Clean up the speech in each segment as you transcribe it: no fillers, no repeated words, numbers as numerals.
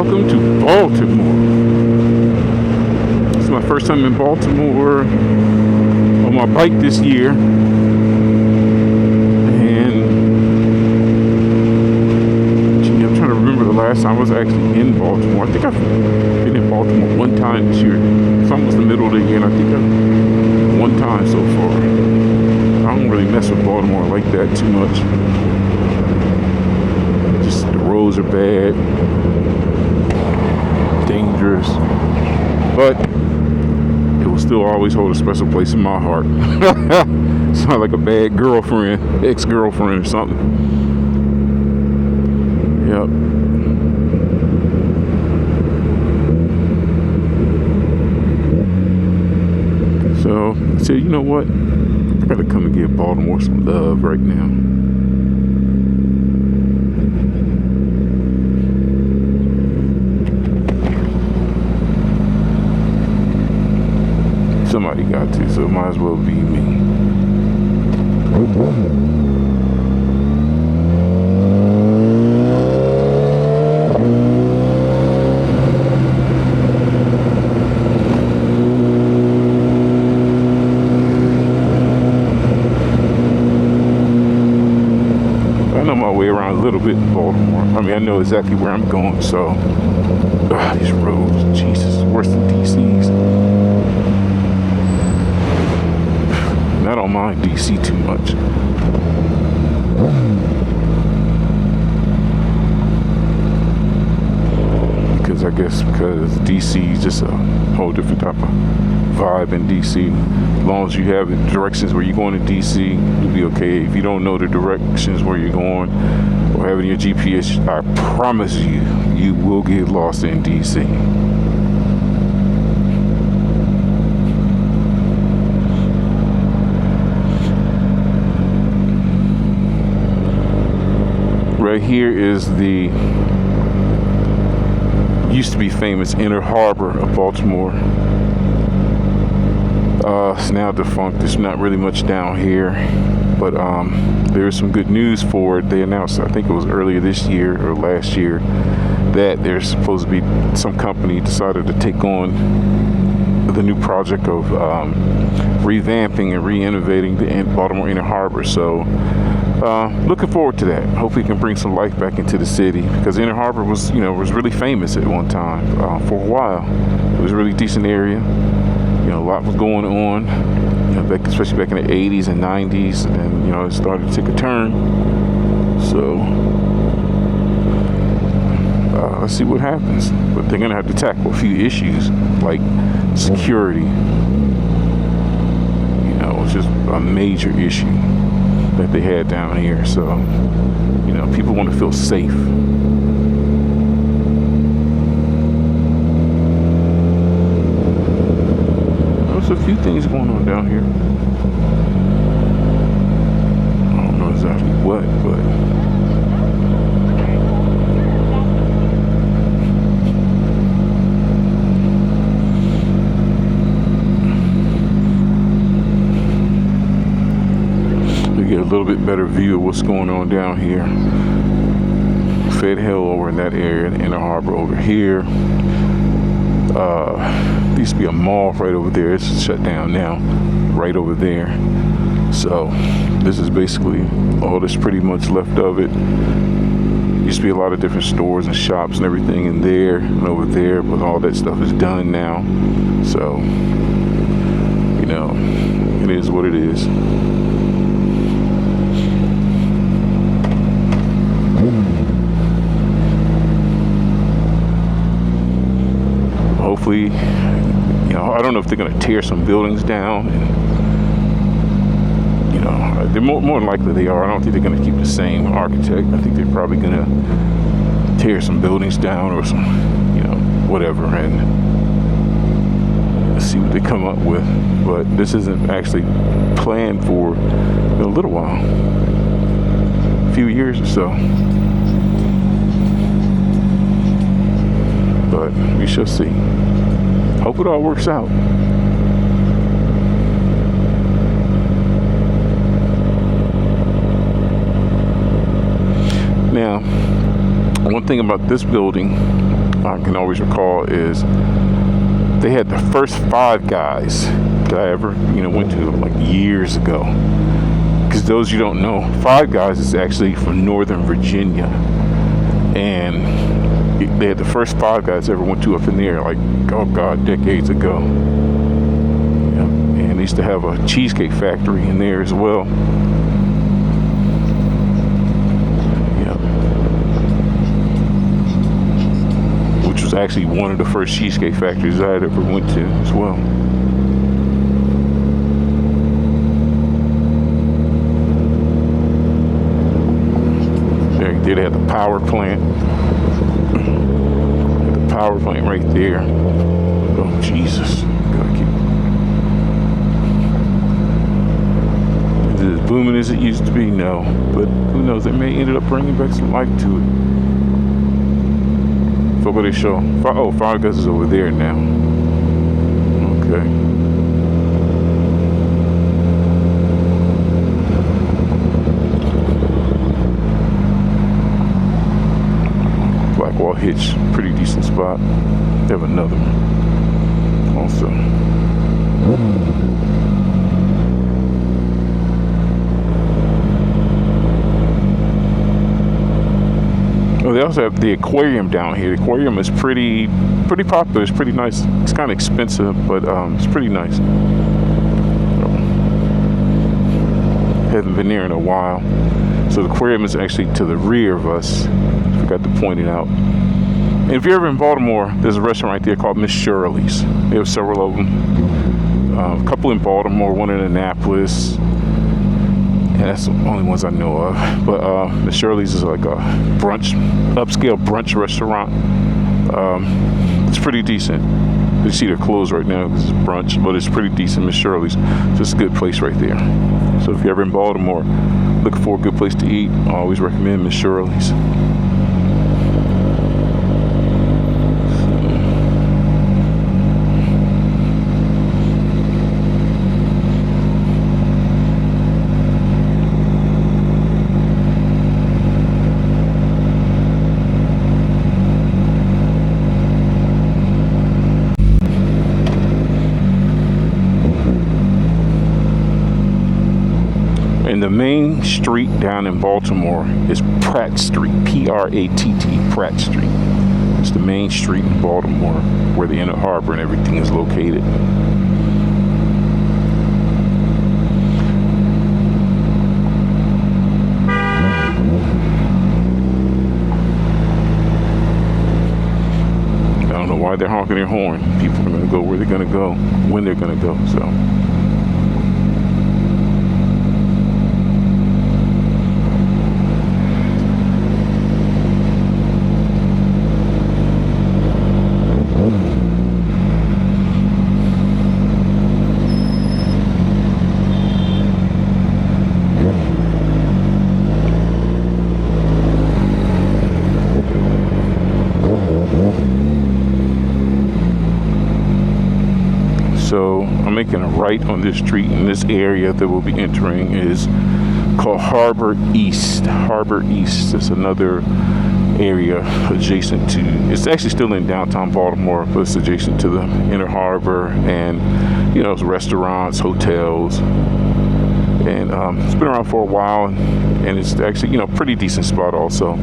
Welcome to Baltimore. It's my first time in Baltimore on my bike this year. And gee, I'm trying to remember the last time I was actually in Baltimore. I think I've been in Baltimore one time this year. It's almost the middle of the year, and I think I've one time so far. I don't really mess with Baltimore like that too much. Just the roads are bad, dangerous, but it will still always hold a special place in my heart. It's not like a bad girlfriend, ex-girlfriend or something. Yep. So I said, you know what? I gotta come and give Baltimore some love right now. Somebody got to, so it might as well be me. I know my way around a little bit in Baltimore. I mean, I know exactly where I'm going, so these roads, Jesus, worse than DC's. I don't mind DC too much. Because DC is just a whole different type of vibe in DC. As long as you have the directions where you're going to DC, you'll be okay. If you don't know the directions where you're going or have it in your GPS, I promise you, you will get lost in DC. Right here is the used to be famous Inner Harbor of Baltimore. It's now defunct. There's not really much down here, but there's some good news for it. They announced, I think it was earlier this year or last year, that there's supposed to be some company decided to take on the new project of revamping and re-innovating the Baltimore Inner Harbor. So looking forward to that. Hopefully it can bring some life back into the city, because Inner Harbor was really famous at one time. For a while it was a really decent area. A lot was going on, especially back in the 80s and 90s, and then it started to take a turn. So let's see what happens. But they're gonna have to tackle a few issues like security. It's just a major issue that they had down here. So people want to feel safe. There's a few things going on down here. I don't know exactly what, but get a little bit better view of what's going on down here. Fed Hill over in that area, the Inner Harbor over here. There used to be a mall right over there. It's shut down now, right over there. So this is basically all that's pretty much left of it. Used to be a lot of different stores and shops and everything in there and over there, but all that stuff is done now. So it is what it is. Hopefully, I don't know if they're going to tear some buildings down. And, they're more than likely they are. I don't think they're going to keep the same architect. I think they're probably going to tear some buildings down or some, whatever, and see what they come up with. But this isn't actually planned for a little while, a few years or so. But we shall see. Hope it all works out. Now, one thing about this building I can always recall is they had the first Five Guys that I ever, went to like years ago. Because those you don't know, Five Guys is actually from Northern Virginia, and they had the first Five Guys I ever went to up in there, like, oh God, decades ago. Yeah. And they used to have a cheesecake factory in there as well. Which was actually one of the first cheesecake factories I had ever went to as well. There they had the power plant. The power plant right there. Oh Jesus! Is it as booming as it used to be? No, but who knows? It may ended up bringing back some life to it. What they show? Oh, Five Guys is over there now. Okay. Blackwall Hitch, pretty decent spot. They have another one also. Oh, they also have the aquarium down here. The aquarium is pretty popular. It's pretty nice. It's kind of expensive, but it's pretty nice. Haven't been there in a while. So the aquarium is actually to the rear of us. Forgot to point it out. And if you're ever in Baltimore, there's a restaurant right there called Miss Shirley's. They have several of them. A couple in Baltimore, one in Annapolis. And that's the only ones I know of. But Miss Shirley's is like a upscale brunch restaurant. It's pretty decent. You see they're closed right now because it's brunch, but it's pretty decent. Miss Shirley's, just a good place right there. So if you're ever in Baltimore, looking for a good place to eat, I always recommend Miss Shirley's. And the main street down in Baltimore is Pratt Street, P-R-A-T-T, Pratt Street. It's the main street in Baltimore where the Inner Harbor and everything is located. I don't know why they're honking their horn. People are going to go where they're going to go, when they're going to go, so. So I'm making a right on this street, and this area that we'll be entering is called Harbor East. Harbor East is another area adjacent to, it's actually still in downtown Baltimore, but it's adjacent to the Inner Harbor, and it's restaurants, hotels, and it's been around for a while, and it's actually pretty decent spot also.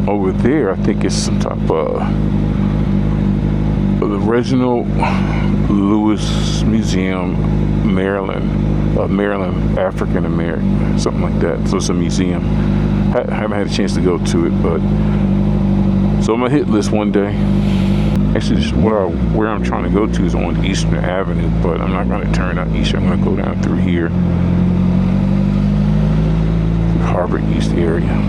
Over there, I think it's some type of the Reginald Lewis Museum, Maryland African American, something like that. So it's a museum. I haven't had a chance to go to it, but so on my hit list one day. Actually, just where I'm trying to go to is on Eastern Avenue, but I'm not going to turn out east. I'm going to go down through here, Harbor East area.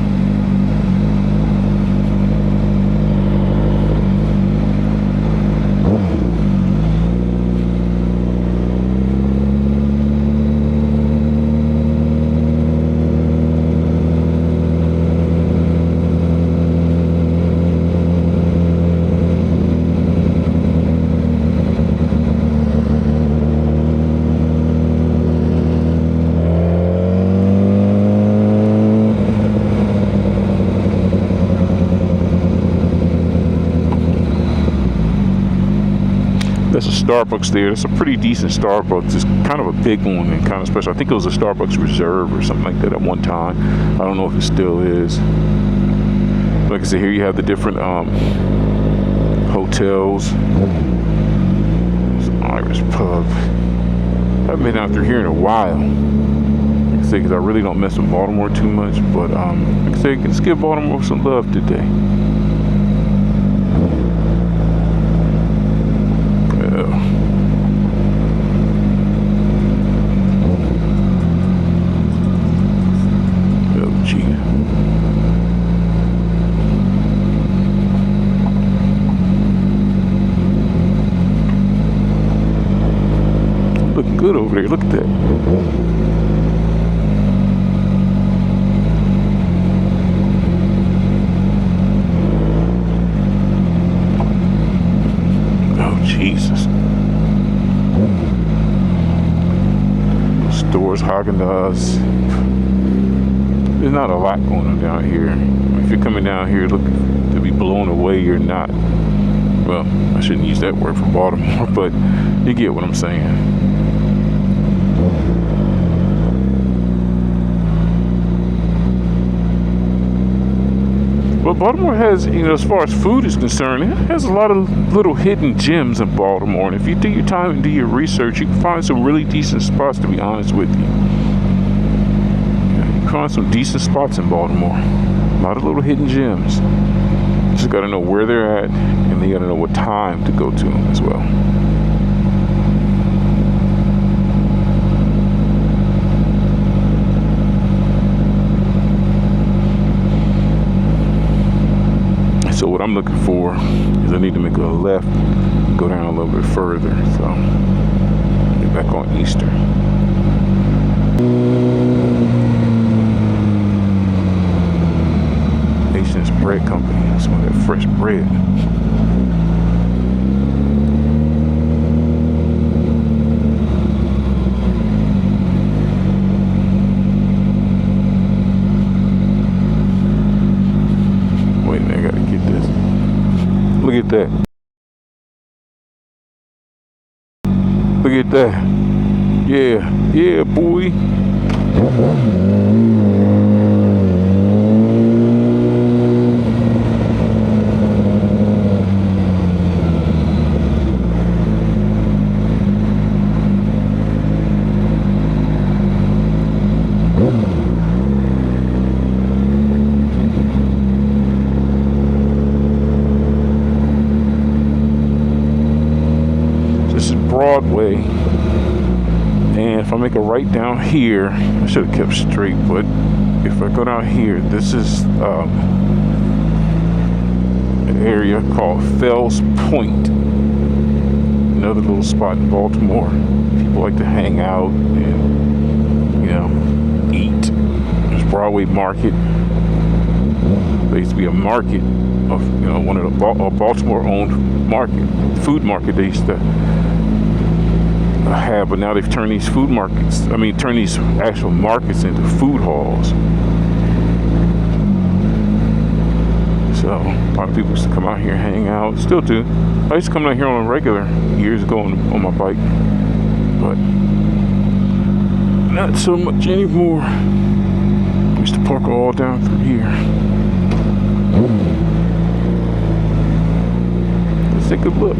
That's a Starbucks there. That's a pretty decent Starbucks. It's kind of a big one and kind of special. I think it was a Starbucks Reserve or something like that at one time. I don't know if it still is. Like I said, here you have the different hotels. It's an Irish pub. I haven't been out through here in a while. Like I said, because I really don't mess with Baltimore too much. But like I said, let's give Baltimore some love today. Looking good over there. Look at that. Oh, Jesus. Stores, Haagen-Dazs. There's not a lot going on down here. If you're coming down here looking to be blown away, you're not. Well, I shouldn't use that word for Baltimore, but you get what I'm saying. But Baltimore has, as far as food is concerned, it has a lot of little hidden gems in Baltimore. And if you take your time and do your research, you can find some really decent spots, to be honest with you. Yeah, you can find some decent spots in Baltimore. A lot of little hidden gems. You just got to know where they're at, and you got to know what time to go to them as well. So what I'm looking for is I need to make a left, go down a little bit further. So get back on Eastern. Nation's Bread Company. Some of that fresh bread. Look at that. Look at that. Yeah, yeah, boy. Broadway, and if I make a right down here, I should have kept straight, but if I go down here, this is an area called Fells Point, another little spot in Baltimore. People like to hang out and eat. There's Broadway Market. There used to be a market of one of the Baltimore-owned food market they used to have, but now they've turned these turn these actual markets into food halls. So a lot of people used to come out here and hang out, still do. I used to come down here on a regular years ago on my bike, but not so much anymore. I used to park all down through here. Let's take a look.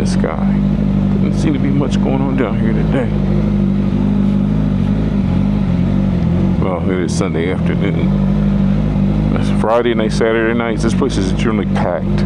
Sky. Doesn't seem to be much going on down here today. Well, it is Sunday afternoon. It's Friday night, Saturday nights. This place is generally packed.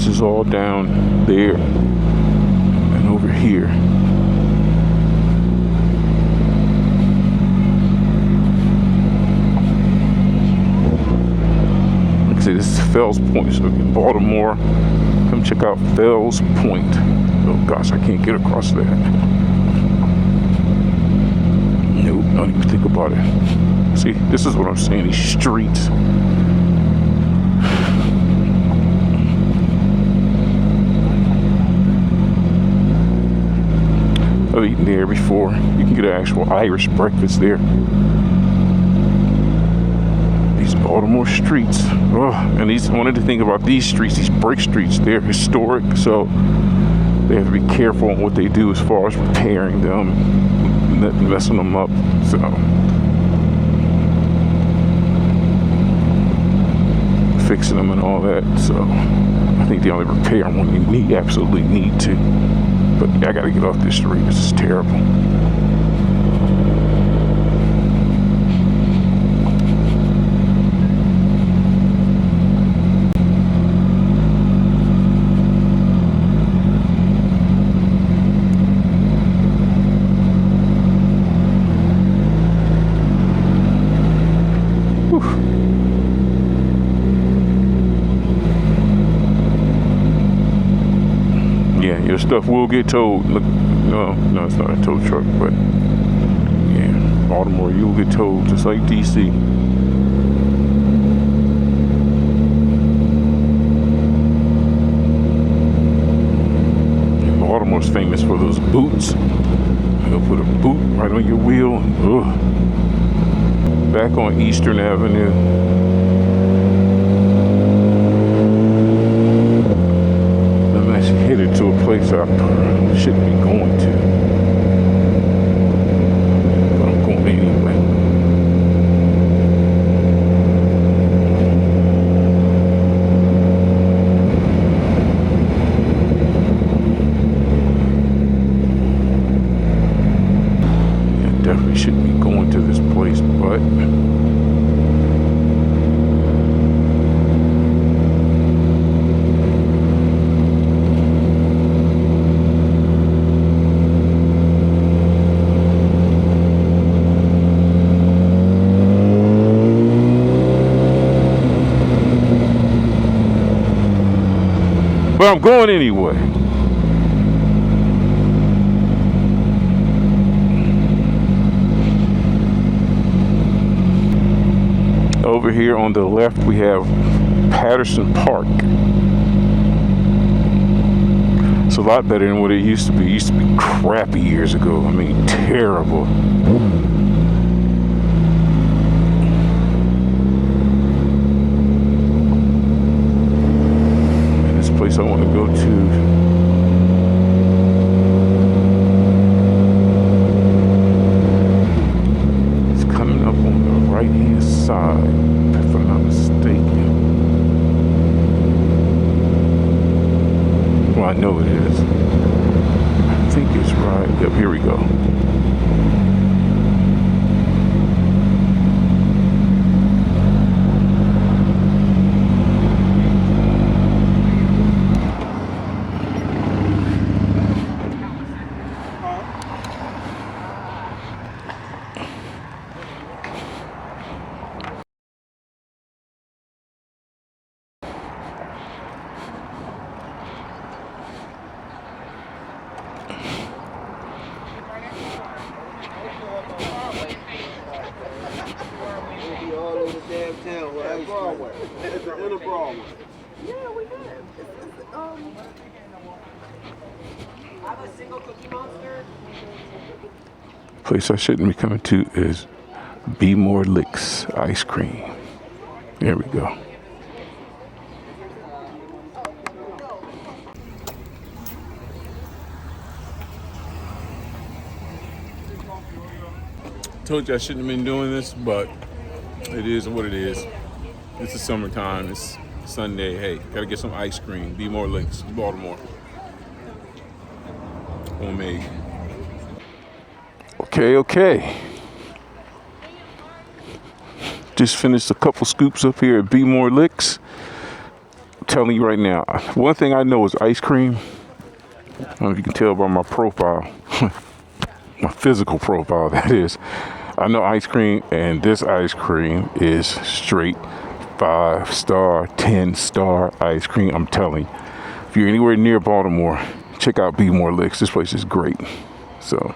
streets is all down there and over here. Like I say, this is Fells Point, so in Baltimore, come check out Fells Point. Oh gosh, I can't get across that. Nope, don't even think about it. See, this is what I'm saying, these streets. I've eaten there before. You can get an actual Irish breakfast there. These Baltimore streets. Oh, and these, one of the things about these streets, these brick streets, they're historic, so they have to be careful on what they do as far as repairing them, not messing them up. So fixing them and all that. So I think the only repair one you need, absolutely need to. But I gotta get off this street. This is terrible. Your stuff will get towed. Look, no, it's not a tow truck, but yeah, Baltimore, you'll get towed just like DC. And Baltimore's famous for those boots. They'll put a boot right on your wheel. Ugh. Back on Eastern Avenue. Headed to a place I shouldn't be going to, but I'm going anyway. I definitely shouldn't be going to this place, but I'm going anyway. Over here on the left we have Patterson Park. It's a lot better than what it used to be. It used to be crappy years ago. I mean, terrible. Place I want to go to. It's coming up on the right hand side, if I'm not mistaken. Well, I know it is. I think it's right. Yep, here we go. Yeah, we did. I have a single Cookie Monster. Place I shouldn't be coming to is Be More Licks Ice Cream. There we go. Told you I shouldn't have been doing this, but it is what it is. It's the summertime. It's Sunday. Hey, gotta get some ice cream. Be More Licks, Baltimore. Homemade. Okay. Just finished a couple scoops up here at Be More Licks. telling you right now, one thing I know is ice cream. I don't know if you can tell by my profile, my physical profile, that is. I know ice cream, and this ice cream is straight 5-star, 10-star ice cream. I'm telling you. If you're anywhere near Baltimore, check out Be More Licks. This place is great. So